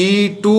E2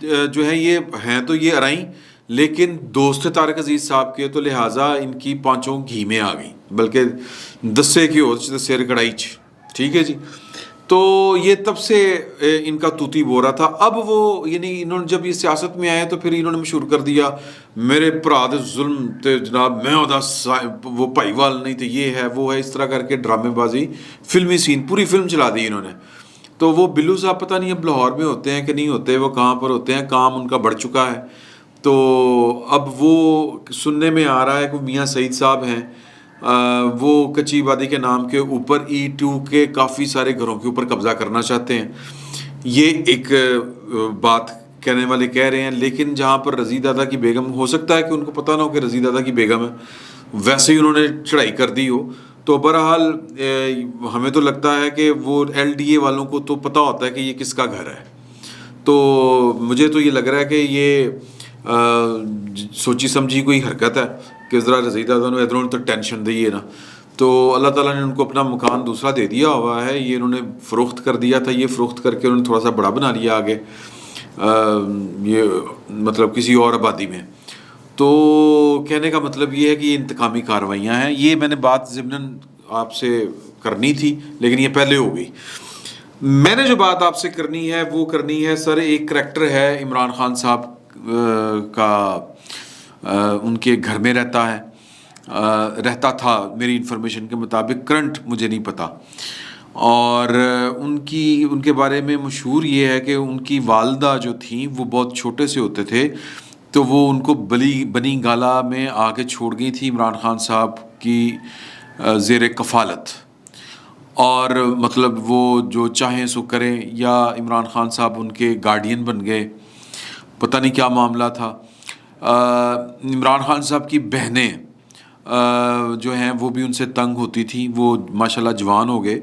جو ہے یہ ہیں تو یہ ارائیں، لیکن دوست طارق عزیز صاحب کے، تو لہٰذا ان کی پانچوں گھی میں آ گئی، بلکہ دسے کی ہو سیر کڑائی ٹھیک ہے جی. تو یہ تب سے ان کا توتی بو رہا تھا. اب وہ یعنی انہوں نے جب یہ سیاست میں آئے تو پھر انہوں نے مشہور کر دیا میرے برا دے ظلم تے جناب میں وہ بھائی وال نہیں تھے، یہ ہے وہ ہے، اس طرح کر کے ڈرامے بازی، فلمی سین پوری فلم چلا دی انہوں نے. تو وہ بلو صاحب پتہ نہیں اب لاہور میں ہوتے ہیں کہ نہیں ہوتے، وہ کہاں پر ہوتے ہیں، کام ان کا بڑھ چکا ہے. تو اب وہ سننے میں آ رہا ہے کہ میاں سعید صاحب ہیں، وہ کچی آبادی کے نام کے اوپر E2 کے کافی سارے گھروں کے اوپر قبضہ کرنا چاہتے ہیں. یہ ایک بات کہنے والے کہہ رہے ہیں. لیکن جہاں پر رضی دادا کی بیگم، ہو سکتا ہے کہ ان کو پتہ نہ ہو کہ رضی دادا کی بیگم ہے، ویسے ہی انہوں نے چڑھائی کر دی ہو. تو بہرحال ہمیں تو لگتا ہے کہ وہ LDA والوں کو تو پتہ ہوتا ہے کہ یہ کس کا گھر ہے. تو مجھے تو یہ لگ رہا ہے کہ یہ سوچی سمجھی کوئی حرکت ہے کہ ذرا رضی دادا نے ادھر تو ٹینشن دی ہے نا. تو اللہ تعالیٰ نے ان کو اپنا مکان دوسرا دے دیا ہوا ہے. یہ انہوں نے فروخت کر دیا تھا، یہ فروخت کر کے انہوں نے تھوڑا سا بڑا بنا لیا آگے، یہ مطلب کسی اور آبادی میں. تو کہنے کا مطلب یہ ہے کہ یہ انتقامی کارروائیاں ہیں. یہ میں نے بات ضمناً آپ سے کرنی تھی لیکن یہ پہلے ہو گئی. میں نے جو بات آپ سے کرنی ہے وہ کرنی ہے سر، ایک کریکٹر ہے عمران خان صاحب کا، ان کے گھر میں رہتا تھا میری انفارمیشن کے مطابق، کرنٹ مجھے نہیں پتا. اور ان کے بارے میں مشہور یہ ہے کہ ان کی والدہ جو تھیں وہ بہت چھوٹے سے ہوتے تھے تو وہ ان کو بنی گالا میں آ کے چھوڑ گئی تھی عمران خان صاحب کی زیر کفالت. اور مطلب وہ جو چاہیں سو کریں، یا عمران خان صاحب ان کے گارڈین بن گئے، پتہ نہیں کیا معاملہ تھا. عمران خان صاحب کی بہنیں جو ہیں وہ بھی ان سے تنگ ہوتی تھیں. وہ ماشاءاللہ جوان ہو گئے،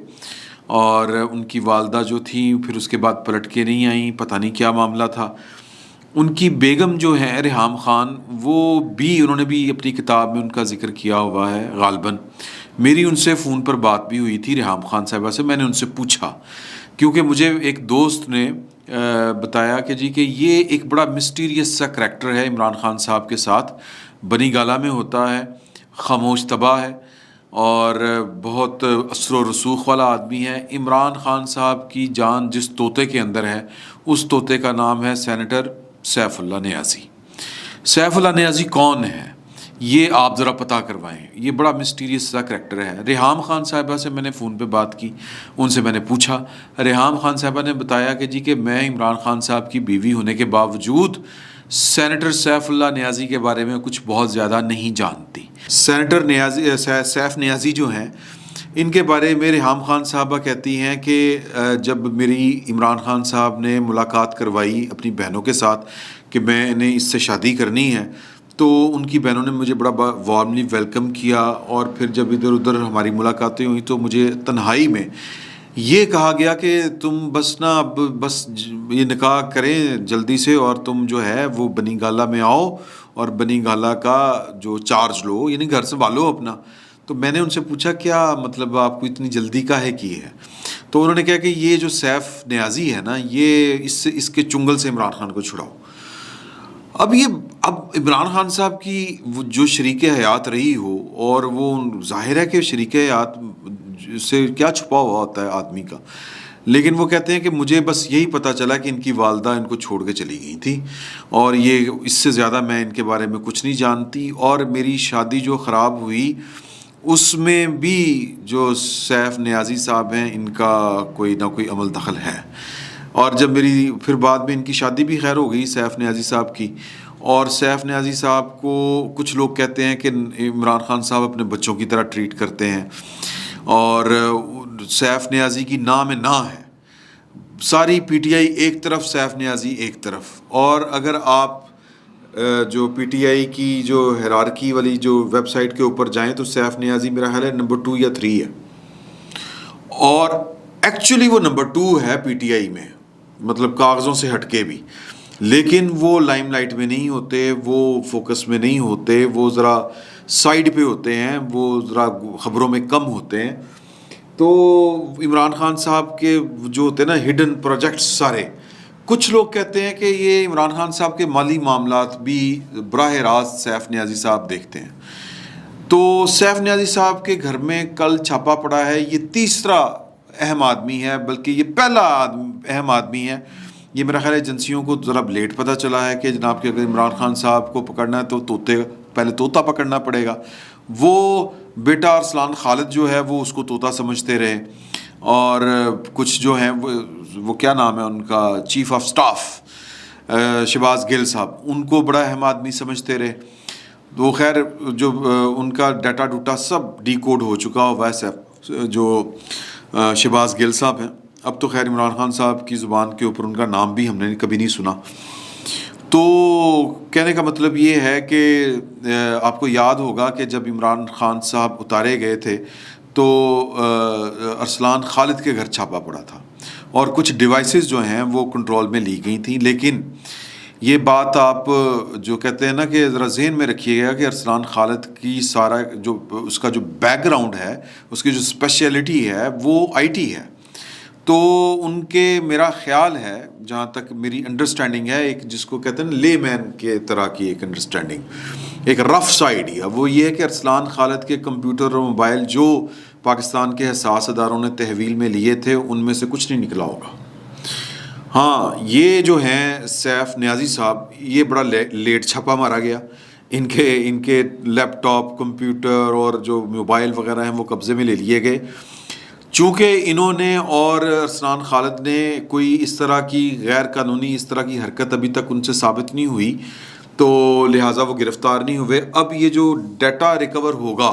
اور ان کی والدہ جو تھیں پھر اس کے بعد پلٹ کے نہیں آئیں، پتہ نہیں کیا معاملہ تھا. ان کی بیگم جو ہیں ریحام خان، وہ بھی انہوں نے بھی اپنی کتاب میں ان کا ذکر کیا ہوا ہے غالباً. میری ان سے فون پر بات بھی ہوئی تھی ریحام خان صاحبہ سے. میں نے ان سے پوچھا کیونکہ مجھے ایک دوست نے بتایا کہ جی کہ یہ ایک بڑا مسٹیریس سا کریکٹر ہے عمران خان صاحب کے ساتھ، بنی گالا میں ہوتا ہے، خاموش طبع ہے اور بہت اثر و رسوخ والا آدمی ہے. عمران خان صاحب کی جان جس طوطے کے اندر ہے، اس طوطے کا نام ہے سینیٹر سیف اللہ نیازی. سیف اللہ نیازی کون ہے یہ آپ ذرا پتہ کروائیں. یہ بڑا مسٹیریس سا کریکٹر ہے. ریحام خان صاحبہ سے میں نے فون پہ بات کی، ان سے میں نے پوچھا. ریحام خان صاحبہ نے بتایا کہ جی کہ میں عمران خان صاحب کی بیوی ہونے کے باوجود سینیٹر سیف اللہ نیازی کے بارے میں کچھ بہت زیادہ نہیں جانتی. سینیٹر سیف نیازی جو ہیں، ان کے بارے میں ریحام خان صاحبہ کہتی ہیں کہ جب میری عمران خان صاحب نے ملاقات کروائی اپنی بہنوں کے ساتھ کہ میں نے اس سے شادی کرنی ہے، تو ان کی بہنوں نے مجھے بڑا وارملی ویلکم کیا. اور پھر جب ادھر ادھر ہماری ملاقاتیں ہوئیں تو مجھے تنہائی میں یہ کہا گیا کہ تم بس نا اب بس یہ نکاح کریں جلدی سے، اور تم جو ہے وہ بنی گالا میں آؤ اور بنی گالا کا جو چارج لو، یعنی گھر سنبھالو اپنا. تو میں نے ان سے پوچھا کیا مطلب آپ کو اتنی جلدی کا ہے کی ہے؟ تو انہوں نے کہا کہ یہ جو سیف نیازی ہے نا، یہ اس کے چنگل سے عمران خان کو چھڑاؤ. اب عمران خان صاحب کی وہ جو شریک حیات رہی ہو، اور وہ ظاہر ہے کہ شریک حیات سے کیا چھپا ہوا ہوتا ہے آدمی کا، لیکن وہ کہتے ہیں کہ مجھے بس یہی پتہ چلا کہ ان کی والدہ ان کو چھوڑ کے چلی گئی تھی، اور یہ اس سے زیادہ میں ان کے بارے میں کچھ نہیں جانتی. اور میری شادی جو خراب ہوئی اس میں بھی جو سیف نیازی صاحب ہیں ان کا کوئی نہ کوئی عمل دخل ہے. اور جب میری پھر بعد میں ان کی شادی بھی خیر ہو گئی سیف نیازی صاحب کی، اور سیف نیازی صاحب کو کچھ لوگ کہتے ہیں کہ عمران خان صاحب اپنے بچوں کی طرح ٹریٹ کرتے ہیں، اور سیف نیازی کی نہ میں نہ ہے. ساری PTI ایک طرف، سیف نیازی ایک طرف. اور اگر آپ جو PTI کی جو ہیرارکی والی جو ویب سائٹ کے اوپر جائیں تو سیف نیازی میرا خیال ہے نمبر 2 یا 3 ہے، اور ایکچولی وہ نمبر 2 ہے PTI میں، مطلب کاغذوں سے ہٹ کے بھی. لیکن وہ لائم لائٹ میں نہیں ہوتے، وہ فوکس میں نہیں ہوتے، وہ ذرا سائڈ پہ ہوتے ہیں، وہ ذرا خبروں میں کم ہوتے ہیں. تو عمران خان صاحب کے جو ہوتے ہیں نا ہڈن پروجیکٹس سارے، کچھ لوگ کہتے ہیں کہ یہ عمران خان صاحب کے مالی معاملات بھی براہ راست سیف نیازی صاحب دیکھتے ہیں. تو سیف نیازی صاحب کے گھر میں کل چھاپا پڑا ہے. یہ تیسرا اہم آدمی ہے، بلکہ یہ پہلا اہم آدمی ہے. یہ میرا خیال ہے ایجنسیوں کو ذرا لیٹ پتہ چلا ہے کہ جناب کہ اگر عمران خان صاحب کو پکڑنا ہے تو پہلے طوطا پکڑنا پڑے گا. وہ بیٹا ارسلان خالد جو ہے وہ اس کو طوطا سمجھتے رہے، اور کچھ جو ہیں وہ کیا نام ہے ان کا، چیف آف سٹاف شہباز گل صاحب، ان کو بڑا اہم آدمی سمجھتے رہے. تو خیر جو ان کا ڈیٹا ڈوٹا سب ڈی کوڈ ہو چکا ہوا ہے جو شہباز گل صاحب ہیں. اب تو خیر عمران خان صاحب کی زبان کے اوپر ان کا نام بھی ہم نے کبھی نہیں سنا. تو کہنے کا مطلب یہ ہے کہ آپ کو یاد ہوگا کہ جب عمران خان صاحب اتارے گئے تھے تو ارسلان خالد کے گھر چھاپا پڑا تھا، اور کچھ ڈیوائسز جو ہیں وہ کنٹرول میں لی گئی تھیں. لیکن یہ بات آپ جو کہتے ہیں نا کہ ذرا ذہن میں رکھیے گا کہ ارسلان خالد کی سارا جو اس کا جو بیک گراؤنڈ ہے، اس کی جو اسپیشلٹی ہے وہ آئی ٹی ہے. تو ان کے میرا خیال ہے، جہاں تک میری انڈرسٹینڈنگ ہے، ایک جس کو کہتے ہیں لے مین کے طرح کی ایک انڈرسٹینڈنگ، ایک رف سا آئیڈیا، وہ یہ ہے کہ ارسلان خالد کے کمپیوٹر اور موبائل جو پاکستان کے حساس اداروں نے تحویل میں لیے تھے ان میں سے کچھ نہیں نکلا ہوگا. ہاں یہ جو ہیں سیف نیازی صاحب، یہ بڑا لیٹ چھاپا مارا گیا. ان کے لیپ ٹاپ، کمپیوٹر اور جو موبائل وغیرہ ہیں وہ قبضے میں لے لیے گئے. چونکہ انہوں نے اور ارسلان خالد نے کوئی اس طرح کی غیر قانونی اس طرح کی حرکت ابھی تک ان سے ثابت نہیں ہوئی، تو لہٰذا وہ گرفتار نہیں ہوئے. اب یہ جو ڈیٹا ریکور ہوگا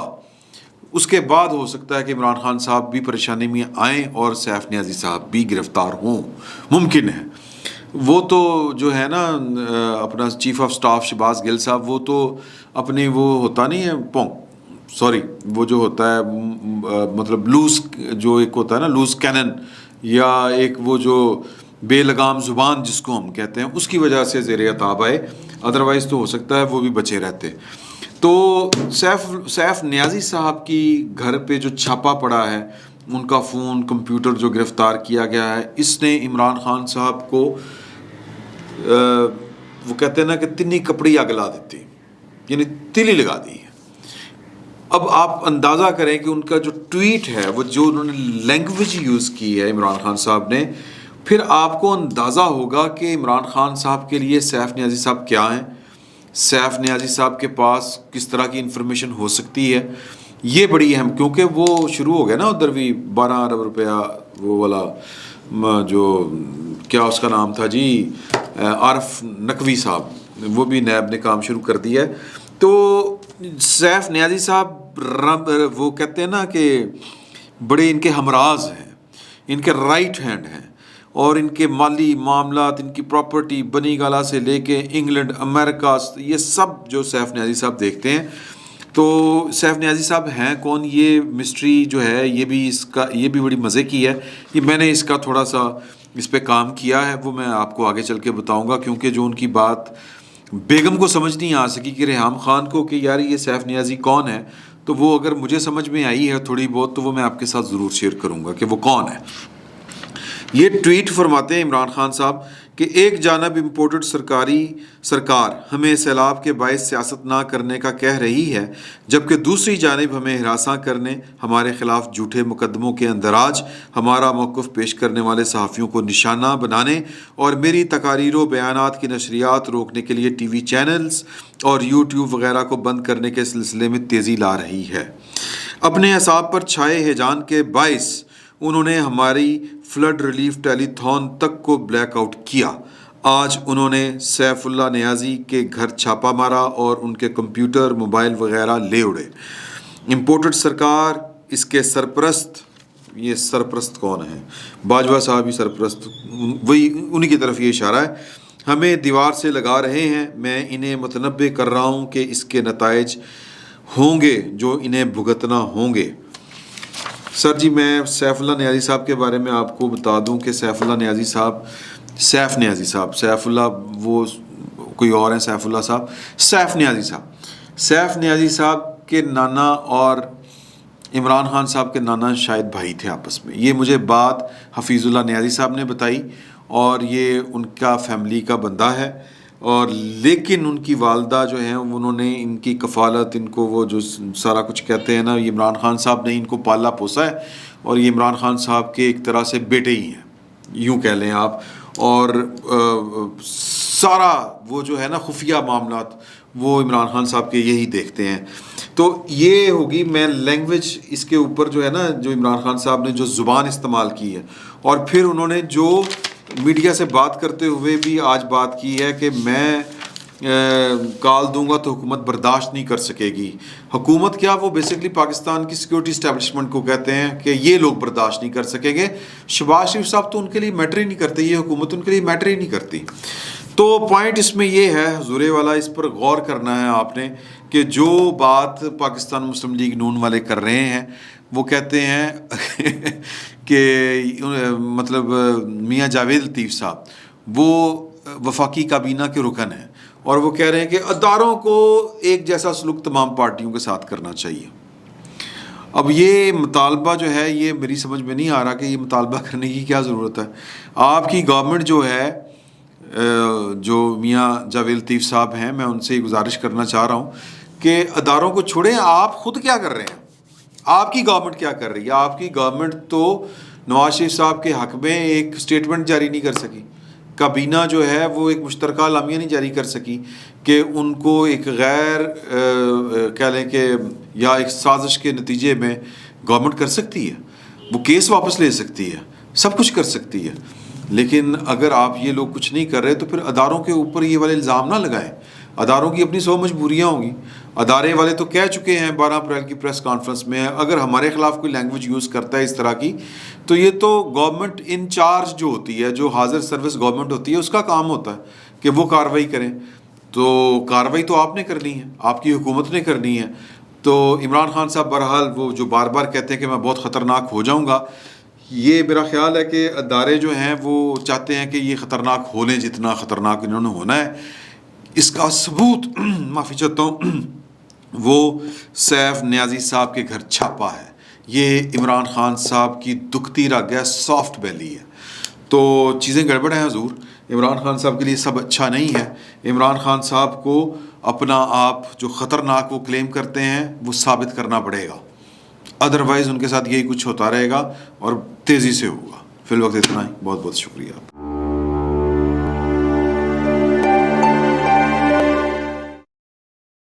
اس کے بعد ہو سکتا ہے کہ عمران خان صاحب بھی پریشانی میں آئیں اور سیف نیازی صاحب بھی گرفتار ہوں، ممکن ہے. وہ تو جو ہے نا اپنا چیف آف سٹاف شہباز گل صاحب، وہ تو اپنی وہ ہوتا نہیں ہے وہ جو ہوتا ہے مطلب لوز، جو ایک ہوتا ہے نا لوز کینن، یا ایک وہ جو بے لگام زبان جس کو ہم کہتے ہیں، اس کی وجہ سے زیر عتاب آئے. ادروائز تو ہو سکتا ہے وہ بھی بچے رہتے. تو سیف نیازی صاحب کی گھر پہ جو چھاپا پڑا ہے، ان کا فون کمپیوٹر جو گرفتار کیا گیا ہے، اس نے عمران خان صاحب کو وہ کہتے ہیں نا کہ تنی کپڑی آگ لا دیتی، یعنی تلی لگا دی ہے. اب آپ اندازہ کریں کہ ان کا جو ٹویٹ ہے، وہ جو انہوں نے لینگویج یوز کی ہے عمران خان صاحب نے، پھر آپ کو اندازہ ہوگا کہ عمران خان صاحب کے لیے سیف نیازی صاحب کیا ہیں، سیف نیازی صاحب کے پاس کس طرح کی انفارمیشن ہو سکتی ہے. یہ بڑی اہم، کیونکہ وہ شروع ہو گیا نا ادھر بھی 12 ارب روپیہ وہ والا جو کیا اس کا نام تھا جی، عارف نقوی صاحب، وہ بھی نیب نے کام شروع کر دیا ہے. تو سیف نیازی صاحب وہ کہتے ہیں نا کہ بڑے ان کے ہمراز ہیں، ان کے رائٹ ہینڈ ہیں، اور ان کے مالی معاملات، ان کی پراپرٹی بنی گالا سے لے کے انگلینڈ، امریکہ، یہ سب جو سیف نیازی صاحب دیکھتے ہیں. تو سیف نیازی صاحب ہیں کون، یہ مسٹری جو ہے یہ بھی بڑی مزے کی ہے. یہ میں نے اس کا تھوڑا سا اس پہ کام کیا ہے، وہ میں آپ کو آگے چل کے بتاؤں گا. کیونکہ جو ان کی بات بیگم کو سمجھ نہیں آ سکی کہ ریحام خان کو، کہ یار یہ سیف نیازی کون ہے، تو وہ اگر مجھے سمجھ میں آئی ہے تھوڑی بہت، تو وہ میں آپ کے ساتھ ضرور شیئر کروں گا کہ وہ کون ہے. یہ ٹویٹ فرماتے ہیں عمران خان صاحب کہ ایک جانب امپورٹڈ سرکار ہمیں سیلاب کے باعث سیاست نہ کرنے کا کہہ رہی ہے، جبکہ دوسری جانب ہمیں ہراساں کرنے، ہمارے خلاف جھوٹے مقدموں کے اندراج، ہمارا موقف پیش کرنے والے صحافیوں کو نشانہ بنانے اور میری تقاریر و بیانات کی نشریات روکنے کے لیے ٹی وی چینلز اور یوٹیوب وغیرہ کو بند کرنے کے سلسلے میں تیزی لا رہی ہے. اپنے اعصاب پر چھائے ہیجان کے باعث انہوں نے ہماری فلڈ ریلیف ٹیلی تھون تک کو بلیک آؤٹ کیا. آج انہوں نے سیف اللہ نیازی کے گھر چھاپا مارا اور ان کے کمپیوٹر، موبائل وغیرہ لے اڑے. امپورٹڈ سرکار، اس کے سرپرست، یہ سرپرست کون ہیں، باجوہ صاحب ہی سرپرست، وہی انہی کی طرف یہ اشارہ ہے، ہمیں دیوار سے لگا رہے ہیں. میں انہیں متنبع کر رہا ہوں کہ اس کے نتائج ہوں گے جو انہیں بھگتنا ہوں گے. سر جی میں سیف اللہ نیازی صاحب کے بارے میں آپ کو بتا دوں کہ سیف اللہ نیازی صاحب، سیف اللہ وہ کوئی اور ہیں، سیف اللہ صاحب، سیف نیازی صاحب کے نانا اور عمران خان صاحب کے نانا شاید بھائی تھے آپس میں. یہ مجھے بات حفیظ اللہ نیازی صاحب نے بتائی، اور یہ ان کا فیملی کا بندہ ہے، اور لیکن ان کی والدہ جو ہیں انہوں نے ان کی کفالت، ان کو وہ جو سارا کچھ کہتے ہیں نا، یہ عمران خان صاحب نے ان کو پالا پوسا ہے، اور یہ عمران خان صاحب کے ایک طرح سے بیٹے ہی ہیں، یوں کہہ لیں آپ. اور سارا وہ جو ہے نا خفیہ معاملات وہ عمران خان صاحب کے یہی دیکھتے ہیں. تو یہ ہوگی، میں لینگویج اس کے اوپر جو ہے نا، جو عمران خان صاحب نے جو زبان استعمال کی ہے، اور پھر انہوں نے جو میڈیا سے بات کرتے ہوئے بھی آج بات کی ہے کہ میں کال دوں گا تو حکومت برداشت نہیں کر سکے گی. حکومت کیا، وہ بیسکلی پاکستان کی سیکورٹی اسٹیبلشمنٹ کو کہتے ہیں کہ یہ لوگ برداشت نہیں کر سکیں گے. شہباز شریف صاحب تو ان کے لیے میٹر ہی نہیں کرتے، یہ حکومت ان کے لیے میٹر ہی نہیں کرتی. تو پوائنٹ اس میں یہ ہے حضور والا، اس پر غور کرنا ہے آپ نے، کہ جو بات پاکستان مسلم لیگ نون والے کر رہے ہیں، وہ کہتے ہیں کہ مطلب میاں جاوید لطیف صاحب وہ وفاقی کابینہ کے رکن ہیں، اور وہ کہہ رہے ہیں کہ اداروں کو ایک جیسا سلوک تمام پارٹیوں کے ساتھ کرنا چاہیے. اب یہ مطالبہ جو ہے، یہ میری سمجھ میں نہیں آ رہا کہ یہ مطالبہ کرنے کی کیا ضرورت ہے. آپ کی گورنمنٹ جو ہے، جو میاں جاوید لطیف صاحب ہیں، میں ان سے یہ گزارش کرنا چاہ رہا ہوں کہ اداروں کو چھوڑیں. آپ خود کیا کر رہے ہیں؟ آپ کی گورنمنٹ کیا کر رہی ہے؟ آپ کی گورنمنٹ تو نواز شریف صاحب کے حق میں ایک اسٹیٹمنٹ جاری نہیں کر سکی، کابینہ جو ہے وہ ایک مشترکہ اعلامیہ نہیں جاری کر سکی کہ ان کو ایک غیر کہہ لیں کہ یا ایک سازش کے نتیجے میں گورنمنٹ کر سکتی ہے، وہ کیس واپس لے سکتی ہے، سب کچھ کر سکتی ہے. لیکن اگر آپ یہ لوگ کچھ نہیں کر رہے تو پھر اداروں کے اوپر یہ والے الزام نہ لگائیں. اداروں کی اپنی 100 مجبوریاں ہوں گی. ادارے والے تو کہہ چکے ہیں 12 اپریل کی پریس کانفرنس میں، اگر ہمارے خلاف کوئی لینگویج یوز کرتا ہے اس طرح کی، تو یہ تو گورنمنٹ ان چارج جو ہوتی ہے، جو حاضر سروس گورنمنٹ ہوتی ہے، اس کا کام ہوتا ہے کہ وہ کارروائی کریں. تو کارروائی تو آپ نے کرنی ہے، آپ کی حکومت نے کرنی ہے. تو عمران خان صاحب بہرحال وہ جو بار بار کہتے ہیں کہ میں بہت خطرناک ہو جاؤں گا، یہ میرا خیال ہے کہ ادارے جو ہیں وہ چاہتے ہیں کہ یہ خطرناک ہو لیں جتنا خطرناک انہوں نے ہونا ہے. اس کا ثبوت معافی چاہتا ہوں، وہ سیف نیازی صاحب کے گھر چھاپا ہے. یہ عمران خان صاحب کی دکھتی رگ ہے، سافٹ بیلی ہے. تو چیزیں گڑبڑ ہیں حضور. عمران خان صاحب کے لیے سب اچھا نہیں ہے. عمران خان صاحب کو اپنا آپ جو خطرناک وہ کلیم کرتے ہیں وہ ثابت کرنا پڑے گا، ادروائز ان کے ساتھ یہی کچھ ہوتا رہے گا اور تیزی سے ہوگا. فی الوقت اتنا ہی. بہت بہت شکریہ.